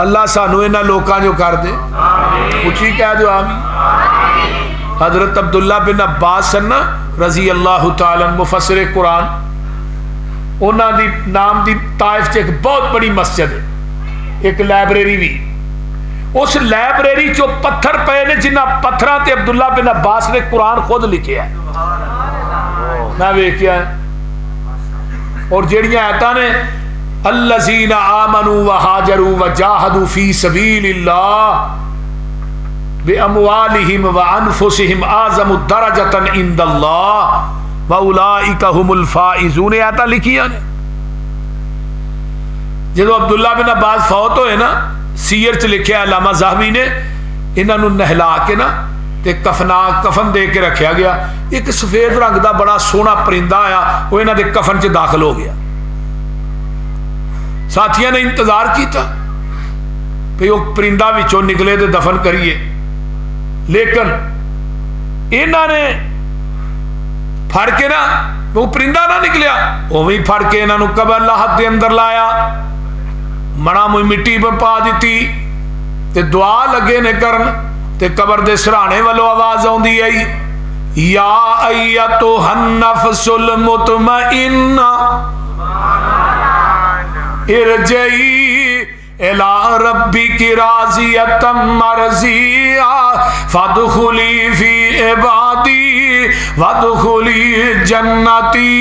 अल्लाह सानू इन्हां लोकां जो कर दे। उची कह दो आमीन। हजरत अब्दुल्ला बिन अब्बास सन रजी अल्लाह तआला मुफस्सिर कुरान, उन्हां दी नाम दी ताइफ च एक बहुत बड़ी मस्जिद है, एक लाइब्रेरी भी। उस लाइब्रेरी चो पत्थर पे ने जिन्हां पत्थरां ते अब्दुल्ला बिन अब्बास ने कुरान खुद लिखिया है, मैं वेखिया है। और जेड़ियां आयतां ने अल्लज़ीना आमनू व हाजरू व जाहदू फी सबीलिल्लाह बि अमवालिहिम व अनफुसिहिम आज़मु दरजतन इंदल्लाह व उलाइका हुमुल फाइजून, आयतां लिखियां ने। जो अब्दुल्ला बिन अब्बास फौत होए ना, सीयर च लिखिया अल्लामा ज़हबी ने, इन्हों नहला के ना ते कफन दे के रखा गया। एक सफेद रंग का बड़ा सोहना परिंदा आया, वो इन्हों के कफन च दाखिल हो गया। साथियों ने इंतजार किया कि वह परिंदा विचों निकले तो दफन करिए, लेकिन इन्होंने फड़ के ना, वो परिंदा ना निकलिया, वो भी फड़ के इन्हों कबर लाहत के अंदर लाया, मना मुई मिट्टी पर पा दी ते दुआ लगे ने करन, ते कबर दे सराहने वालों आवाज आउंदी आई, या अय्यतुहन नफ्सुल मुतमइन्ना इरजई इला रब्बिकी राज़ियतम मरज़िया फदखुली फी इबादी वदखुली जन्नती।